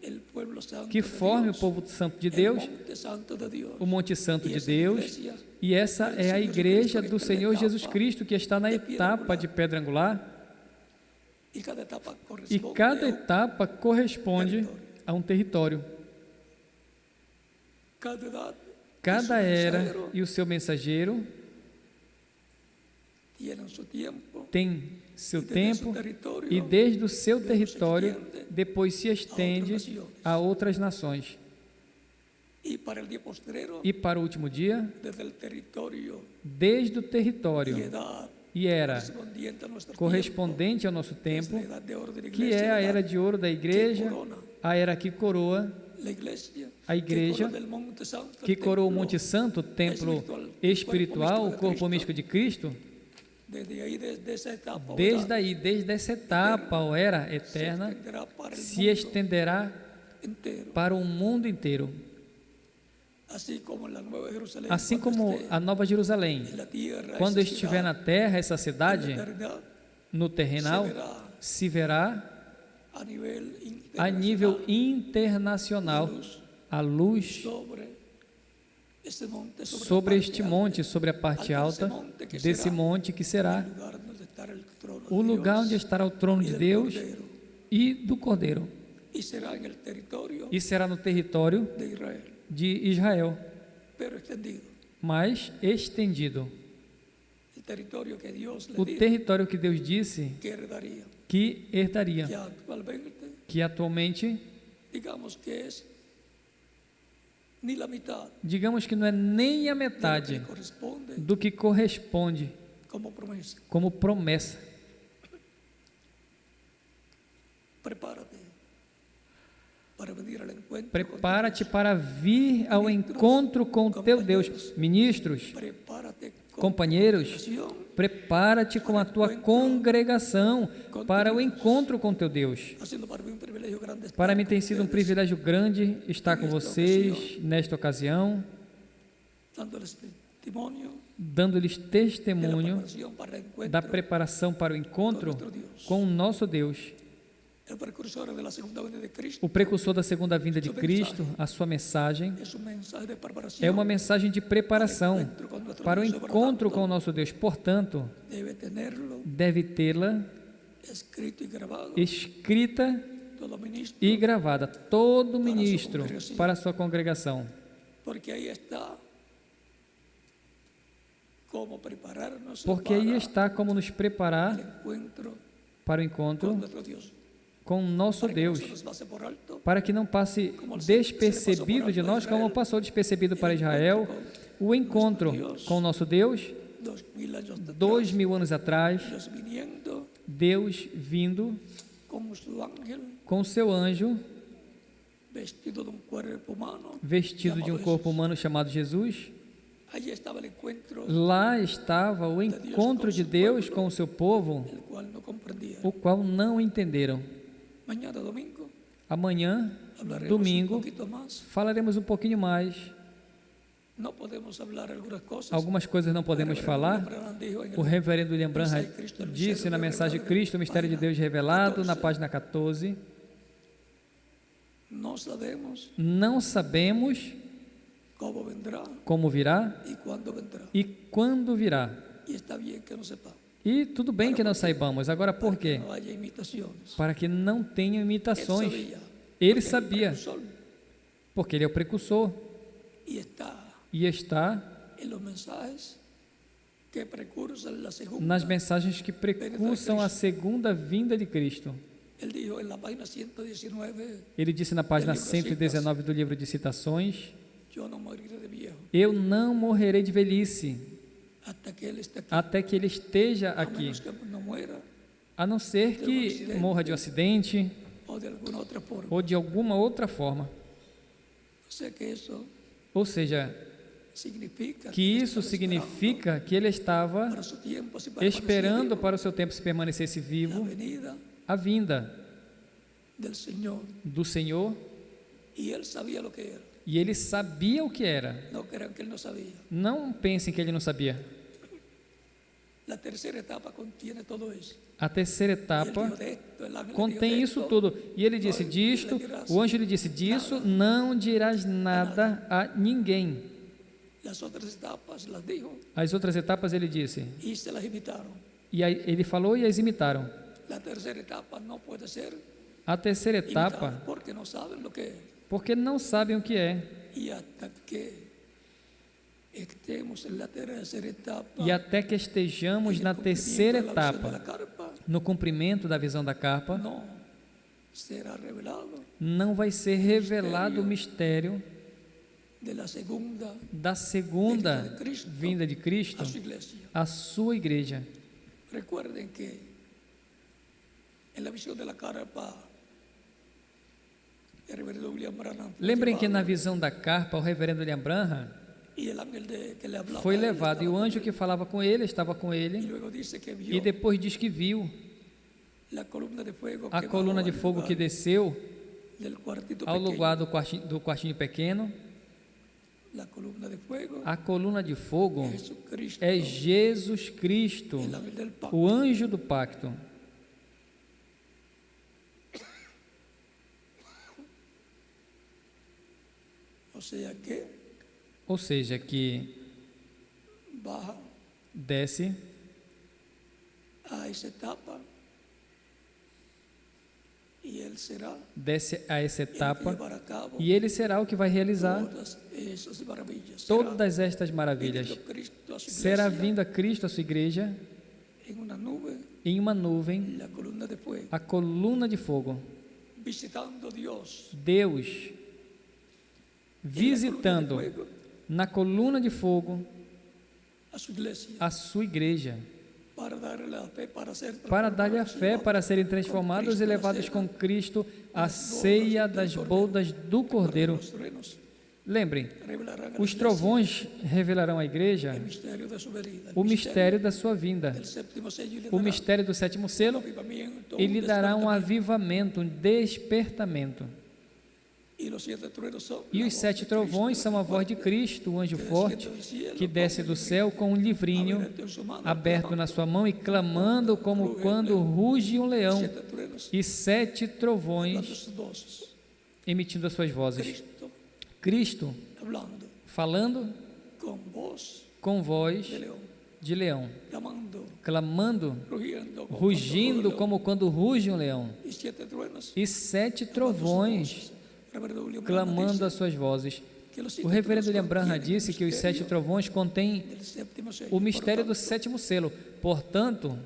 el pueblo santo que de forme o Dios, povo santo de el Deus, monte santo de Dios. o Monte Santo Y de esa Deus, iglesia e essa é a Senhor igreja Jesus do Cristo Senhor na Jesus etapa Cristo, que está na de pedra etapa angular. de pedra angular, Y cada etapa e corresponde cada a un etapa corresponde a um território. cada edad Cada y su era mensajero e o seu mensageiro tienen su tiempo tem seu y desde su tempo, territorio e desde o seu Deus território extiende depois se estende a outras nações. y para el día postrero E para o último dia, desde el territorio desde o y território edad e era correspondiente a nuestro correspondente ao nosso tiempo, es tempo, la edad de oro de la que iglesia, é a la era edad de ouro da igreja, corona a era que coroa, la iglesia, a igreja, que corona el monte santo, el que coroa o templo Monte Santo, o templo espiritual, o corpo místico de Cristo. desde ahí, desde esa etapa, Desde aí, desde essa etapa ou era eterna, extenderá para el se mundo estenderá entero, para o mundo inteiro. así como en la Nueva Jerusalén, Assim cuando como esté a Nova Jerusalém, en la tierra, quando esa estiver ciudad, na terra, essa en cidade, la eternidad, no terrenal, se verá a nivel a nível internacional, internacional a luz sobre este monte, sobre a parte alta desse monte que será o lugar onde estará o trono de Deus e do Cordeiro, y será en el territorio e será no território de Israel, de Israel, pero extendido, mas estendido. el territorio que Dios le O dijo território que Deus disse que heredaría, que herdaria, que actualmente que atualmente, digamos que es ni la mitad digamos que não é nem a de lo que metade le corresponde do que corresponde como promesa. como promessa. Prepárate para venir al encuentro Prepara-te para vir ao encontro com teu Deus. Ministros, prepárate con companheiros, tu congregación, prepara-te com a tua congregação para o encontro com teu Deus. ha sido para mí un privilegio grande estar Para mim con tem sido um ustedes, privilégio grande estar com vocês nesta ocasião, dándoles testimonio dando-lhes de la testemunho preparación para el encuentro da preparação para o encontro com o nosso Deus, el precursor de la segunda venida de Cristo. o precursor da segunda vinda de Cristo. A sua mensagem Es un mensaje de preparación é uma mensagem de preparação para o encontro com o nosso Deus. Portanto, debe tenerlo deve tê-la escrito y grabado escrita todo ministro, e gravada, todo ministro para a sua congregação, porque ahí está cómo prepararnos porque aí está como nos el preparar encuentro para o con encontro nuestro Dios, com o nosso para que no Deus, se nos pase por alto para que não passe despercebido de nós, como passou despercebido para Israel, o encontro com o nosso Deus, 2000 años atrás, 2000 anos atrás, Dios viniendo Deus vindo con su ángel com o seu anjo, vestido de un cuerpo humano, vestido de um corpo humano chamado Jesus. allí estaba el encuentro, Lá estava o encontro de Deus com o seu povo, el cual no comprendía. o qual não entenderam. Mañana domingo Amanhã, hablaremos domingo, un poquito más. falaremos um pouquinho mais. No podemos hablar algunas cosas. Algumas coisas não podemos falar. Abraham dijo en O el reverendo William Branham disse na mensagem Cristo, o mistério de Deus revelado, na página 14, no sabemos não sabemos cómo vendrá como virá y cuándo vendrá. e quando virá. Y está bien que no sepamos. E tudo bem que não saibamos. Agora, por Que quê? no haya imitaciones. Para que não tenham Él imitações. sabía, Ele porque sabia, el precursor, porque ele é o precursor y está e está en los mensajes que precursan la segunda. nas mensagens que precursam a segunda vinda de Cristo. Él dijo en la página 119, Ele disse na página 119 do livro de citações: yo no moriré de viejo Eu não morrerei de velhice hasta que él esté aquí. até que ele esteja A aqui, menos que no muera a não ser que morra de um acidente o de alguna otra forma. ou de alguma outra forma. O sea que eso Ou seja, que isso significa que ele estava esperando para o seu tempo se permanecesse vivo, a vinda do Senhor, e ele sabia o que era. Não pensem que ele não sabia. A terceira etapa contém isso tudo. E ele disse disto, o anjo lhe disse disso, não dirás nada a ninguém. As outras etapas ele disse, e aí ele falou e as imitaram. A terceira etapa, porque não sabem o que é. E até que estejamos na terceira etapa, no cumprimento da visão da carpa, não vai ser revelado o mistério da segunda vinda de Cristo à sua igreja. Recuerden que en la visión de la carpa, el reverendo William Branham Lembrem que na visão da carpa, o reverendo William Branham foi levado, e o anjo que falava com ele estava com ele, e depois diz que viu a coluna de fogo que desceu ao lugar do quartinho pequeno. A coluna de fogo é Jesus Cristo, o anjo do pacto. Ou seja, que desce a essa etapa, e ele será o que vai realizar todas estas maravilhas. Será vindo a Cristo, a sua igreja, em uma nuvem, a coluna de fogo. Deus visitando na coluna de fogo a sua igreja, para dar-lhe a fé para serem transformados e levados com Cristo à ceia das bodas do Cordeiro. Lembrem, os trovões revelarão à igreja o mistério da sua vinda, o mistério do sétimo selo, e lhe dará um avivamento, um despertamento. E os 7 trovões são a voz de Cristo, o anjo forte, que desce do céu com um livrinho aberto na sua mão e clamando como quando ruge um leão, e 7 trovões emitindo as suas vozes. Cristo falando com voz de leão, clamando, rugindo como quando ruge um leão, e 7 trovões clamando as suas vozes. O reverendo William Branham disse que os 7 trovões contêm o mistério do sétimo selo. Portanto,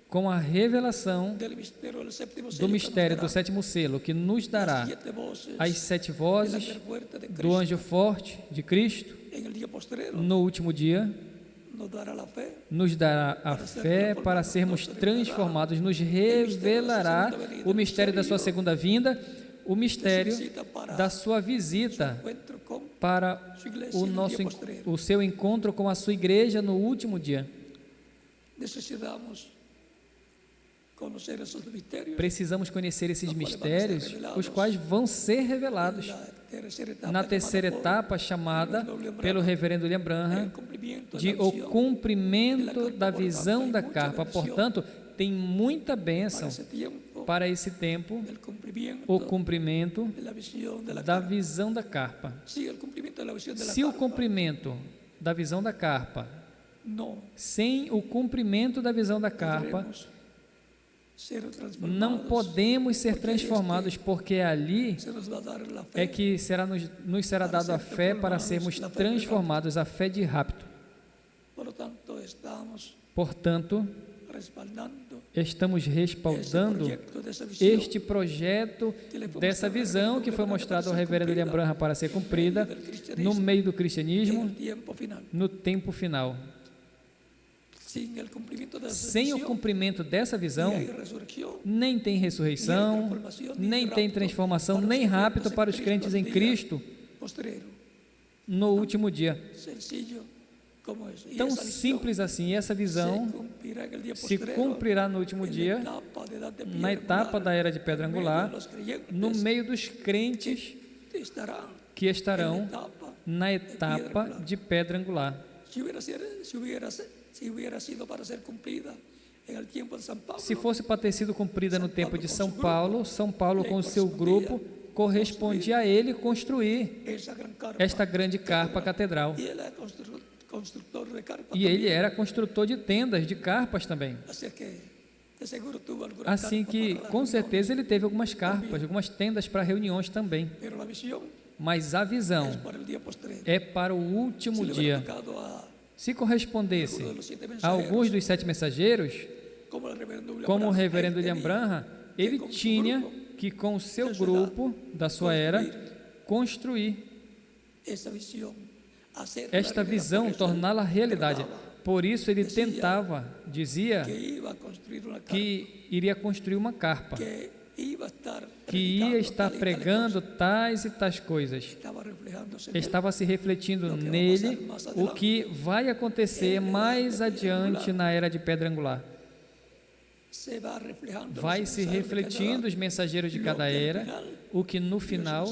com a revelação do mistério do sétimo selo, que nos dará as 7 vozes do anjo forte de Cristo, no último dia, nos dará a fé para sermos transformados, nos revelará o mistério da sua segunda vinda, o mistério da sua visita para o seu encontro com a sua igreja no último dia. Precisamos conhecer esses mistérios, os quais vão ser revelados na terceira etapa, chamada pelo reverendo William Branham de o cumprimento da visão da carpa. Portanto, tem muita bênção para esse tempo, o cumprimento da visão da carpa. Se o cumprimento da visão da carpa, sem o cumprimento da visão da carpa, não podemos ser transformados, porque ali é que nos será dado a fé para sermos transformados, a fé de rapto. Portanto, estamos respaldando este projeto dessa visão que foi mostrado ao reverendo William Branham para ser cumprida no meio do cristianismo, no tempo final. Sem o cumprimento dessa visão, nem tem ressurreição, nem tem transformação, nem rapto para os crentes em Cristo no último dia. Sencillo como eso. Y Tão esa visión simples assim, e essa visão se cumprirá no último dia, na etapa da era de pedra angular, no meio dos crentes que estarão na etapa de pedra angular. Se fosse para ter sido cumprida no tempo de São Paulo com o seu grupo correspondia a ele construir esta grande carpa catedral. E ele era construtor de tendas, de carpas também. Assim que, com certeza, ele teve algumas carpas, algumas tendas para reuniões também. Mas a visão é para o último dia. Se correspondesse a alguns dos 7 mensageiros, como o reverendo William Branham, ele tinha que, com o seu grupo da sua era, construir esta visão, torná-la realidade. Por isso ele tentava, dizia que iria construir uma carpa, que ia estar pregando tais e tais coisas. Estava se refletindo nele o que vai acontecer mais adiante na era de pedra angular. Vai se refletindo os mensageiros de cada era, o que no final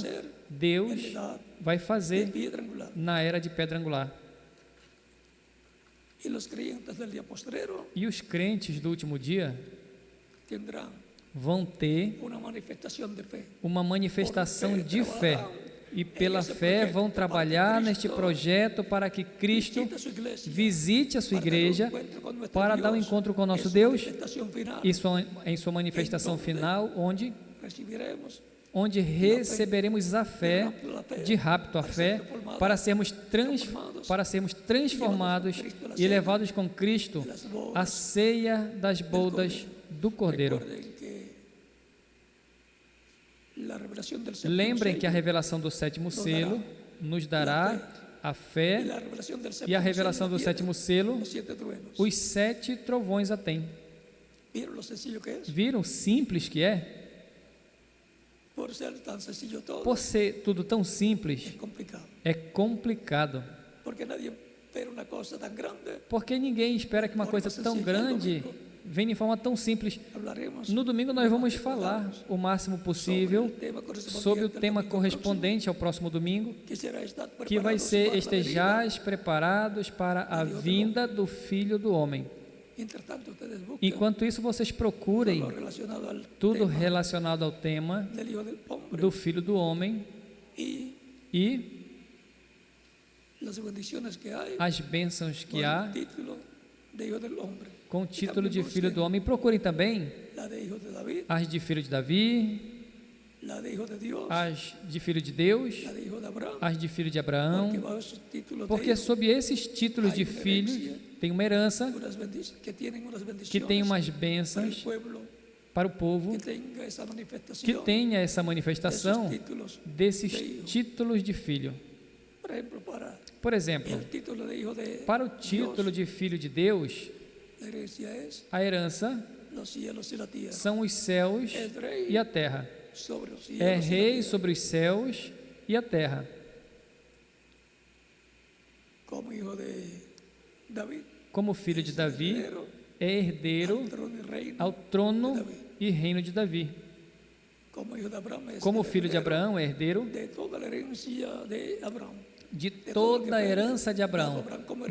Deus vai fazer na era de pedra angular. E os crentes do último dia vão ter uma manifestação de fé, e pela fé vão trabalhar neste projeto para que Cristo visite a sua igreja para dar um encontro com o nosso Deus, e em sua manifestação final, onde receberemos a fé, de rapto a fé, para sermos transformados e levados com Cristo à ceia das bodas do Cordeiro. Lembrem que a revelação do 7º selo nos dará a fé, e a revelação do 7º selo, os 7 trovões a tem. Viram simples que é? Por ser tudo tão simples, é complicado. Porque ninguém espera que uma coisa tão grande venha de forma tão simples. No domingo nós vamos falar o máximo possível sobre o tema correspondente ao próximo domingo, que vai ser: estejais preparados para a vinda do Filho do Homem. Enquanto isso, vocês procurem tudo relacionado ao tema do Filho do Homem e as bênçãos que há com o título de Filho do Homem. Procurem também as de Filho de Davi, as de Filho de Deus, as de Filho de Abraão, porque sob esses títulos de filhos tem uma herança, que tem umas bênçãos para o povo, que tenha essa manifestação desses títulos de filho. Por exemplo, para o título de Filho de Deus, a herança são os céus e a terra. É rei sobre os céus e a terra. Como filho de Davi, é herdeiro ao trono e reino de Davi. Como filho de Abraão, é herdeiro de toda a herança de Abraão,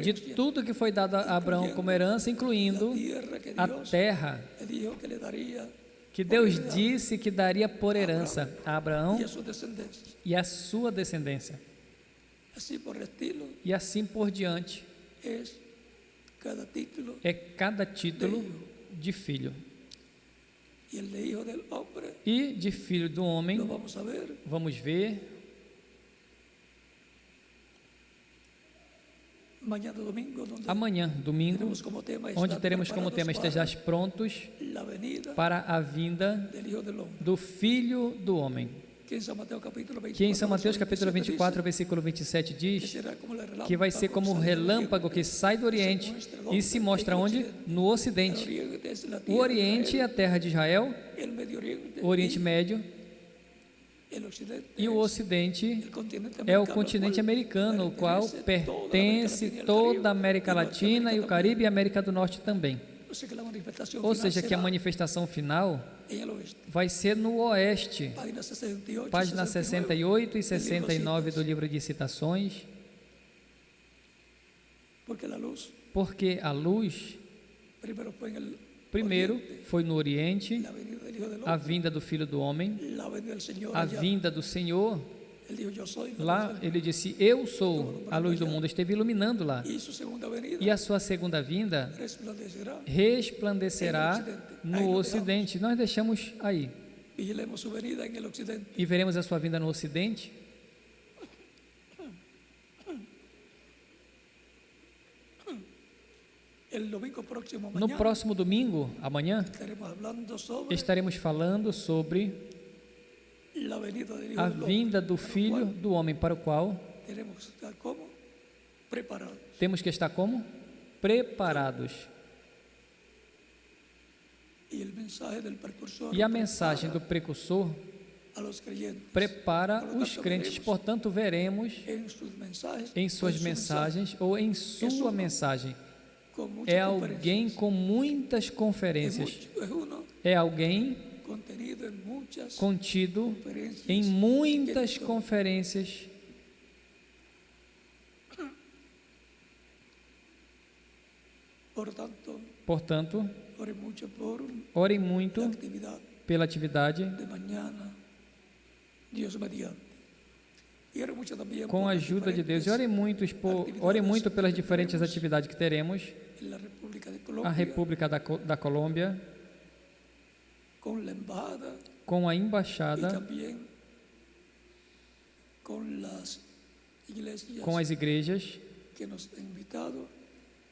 de tudo que foi dado a Abraão como herança, incluindo a terra que Deus disse que daria por herança a Abraão e a sua descendência. E assim por diante. É cada título de filho. E de Filho do Homem, vamos ver amanhã, domingo, onde teremos como tema: estejais prontos para a vinda do Filho do Homem. Que em São Mateus capítulo 24, versículo 27 diz que vai ser como um relâmpago que sai do Oriente e se mostra onde? No Ocidente. O Oriente é a terra de Israel, o Oriente Médio, El occidente E o es Ocidente el continente é o americano, continente al cual americano, o qual pertence pertenece toda a América América Latina e o Caribe e a América do Norte também. O sea que la manifestación Ou final seja, que a será manifestação final en el oeste. vai ser no Oeste. Página 68 y Página 68 e 69 do Citas. livro de Citações. Porque la luz Porque a luz, primero fue en el primeiro, oriente, foi no Oriente, la venida del Hijo del a Hombre, vinda do Filho do Homem, la venida del Señor a allá. vinda do Senhor. Él dijo, yo soy la Lá luz del ele disse: Eu sou a luz do mundo. Esteve iluminando lá. mundo. Y su segunda venida E a sua segunda vinda resplandecerá. resplandecerá no Ocidente. Nós deixamos aí. Vigilemos su venida en el occidente. E veremos a sua vinda no Ocidente. El domingo próximo No mañana próximo domingo, amanhã, estaremos hablando sobre estaremos falando sobre la venida del Hijo a del Hombre. vinda do Filho do Homem, para o qual Tenemos que estar como preparados. temos que estar como? Preparados. Y el mensaje del precursor E a mensagem do precursor a los creyentes prepara os crentes. Portanto, veremos en sus mensajes, em suas o en su mensagens ou em sua mensagem. mensaje, con muchas É alguém conferencias. com muitas conferências. Es uno É alguém contenido en muchas contido conferencias. em muitas que conferências. Portanto, Portanto, ore mucho por orem la muito actividad pela atividade de mañana, Dios mediante. Y ore mucho también com por a las ajuda de Deus. E diferentes orem muito pelas diferentes atividades que teremos. en la República de A Colombia, República da Colômbia, con la embajada com a y embaixada, también con las iglesias com as igrejas que nos han invitado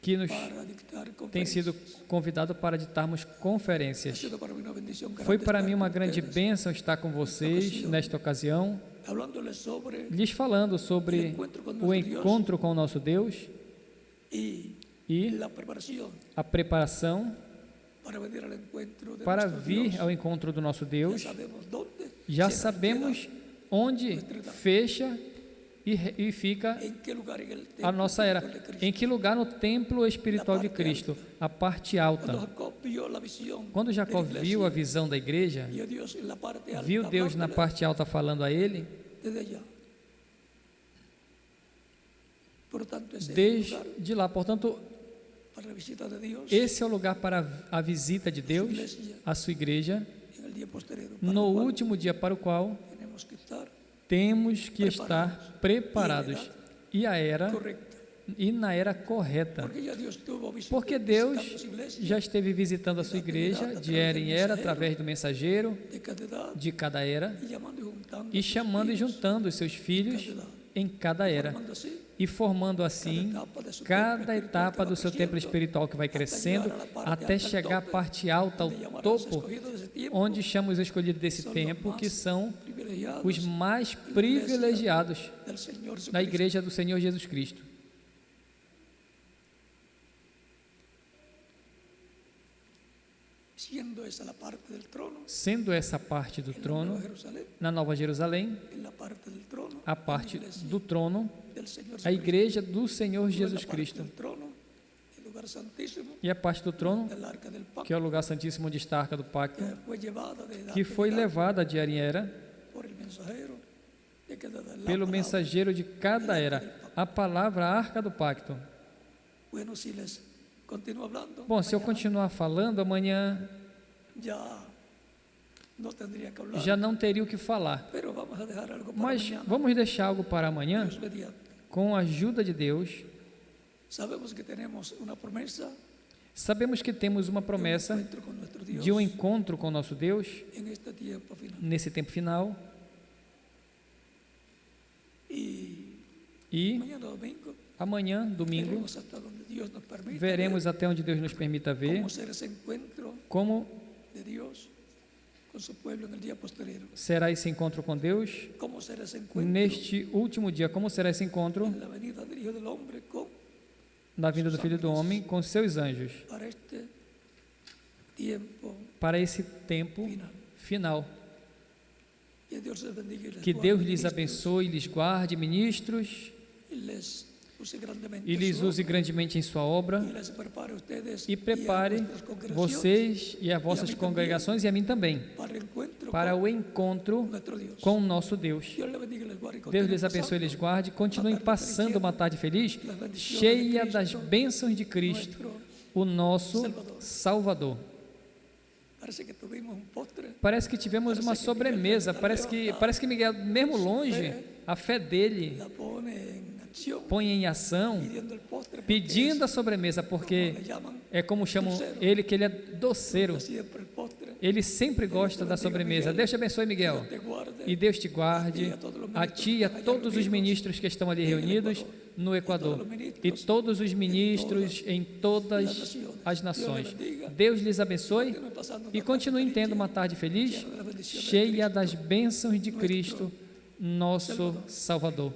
que nos para dictar têm sido conferencias. convidados para ditarmos Ha conferências. sido para mí una bendición grande Foi para estar mim uma con grande ustedes, bênção estar com vocês nesta ocasião, hablándoles sobre lhes falando sobre o encontro com o nosso Deus y e la preparación a preparação para venir al encuentro de para nuestro vir Dios. ao encontro do nosso Ya Deus. sabemos dónde, Já cierra, sabemos onde fecha e fica queda, en qué lugar en el templo a nossa era. espiritual de Cristo. Em que lugar no templo espiritual de Cristo? A parte alta. Cuando Jacob vio la visión Quando Jacó de la viu a iglesia, visão da igreja, vio a Dios en la parte alta, viu Deus na hablándole parte alta falando a ele, desde allá. Por tanto, ese es el lugar desde lá. Portanto, para la visita de Dios esse é o lugar para a visita de Deus, a sua igreja, en el día posterior, para no lo cual último dia para o qual tenemos que estar temos que estar preparados. E a era correcta. e na era correta. Porque ya Dios tuvo Porque Deus visitando su iglesia já esteve visitando a sua igreja de era em era, através do mensageiro de cada edad de cada era, y llamando y juntando e chamando e sus hijos, juntando os seus filhos em cada era, formando así e formando assim cada etapa do seu templo espiritual que vai crescendo até chegar à parte alta, ao topo, onde chama os escolhidos desse tempo, que são privilegiados os mais privilegiados del Señor Jesucristo. da igreja do Senhor Jesus Cristo. Siendo esa la parte del trono, Sendo essa parte do en la trono, Nueva Jerusalén, na Nova Jerusalém, en la parte del trono, a parte en la iglesia do trono, del Señor a Jesucristo, igreja do Senhor en la Jesus parte Cristo, del trono, el lugar santísimo e a parte do trono, del arca del pacto, que é o lugar santíssimo onde está a Arca do Pacto, que fue llevada de edad que foi en edad levada de era em era por el mensajero de cada edad, la pelo palabra. mensageiro de cada era, a palavra Arca do Pacto. Bueno, si les continúo hablando, Bom, se eu mañana continuar falando, amanhã ya no tendría que hablar, já não teria o que falar. pero vamos a dejar algo para Mas mañana, vamos deixar algo para amanhã, Dios mediante. com a ajuda de Deus. Sabemos que tenemos una promesa Sabemos que temos uma de un promessa encuentro con nuestro Dios de um encontro com nosso Deus en este tiempo final. nesse tempo final. E Mañana domingo amanhã, domingo, veremos hasta donde Dios nos permita veremos até onde Deus nos permita ver ver cómo será ese encuentro como de Dios con su pueblo en el día posterior. será esse encontro com Deus Cómo será ese encuentro neste último dia, como será esse encontro en la venida del Hijo del Hombre na vinda do Filho do Homem com seus anjos, para este tiempo para esse tempo final. final. Que Dios les bendiga y les Que guarde, Deus lhes ministros, abençoe e lhes guarde, ministros, y les use grandemente e lhes su use obra, grandemente em sua obra, y les prepare a ustedes e prepare y a vuestras congregaciones vocês e as vossas congregações e a mim também, para el encuentro para con o encontro nuestro Dios. com o nosso Deus. Dios les bendiga y les guarde, y Deus continúen lhes abençoe e lhes pasando guarde. Continuem passando uma tarde feliz, cheia das bênçãos de Cristo, o nosso Salvador. Parece que tuvimos un postre. Parece que tivemos uma sobremesa. Parece que Miguel, mesmo longe, a fé dele La pone en acción, põe em ação, pidiendo el postre, porque pedindo a sobremesa, porque le llaman é como chamam ele, que ele é doceiro. siempre el postre. Ele sempre gosta da sobremesa. Deus te abençoe, Miguel. Te guarde, E Deus te guarde, a ti e a todos os ministros que estão ali reunidos no Equador, e todos os ministros em todas as nações. Deus lhes abençoe e continue tendo uma tarde feliz, cheia das bênçãos de Cristo, nosso Salvador.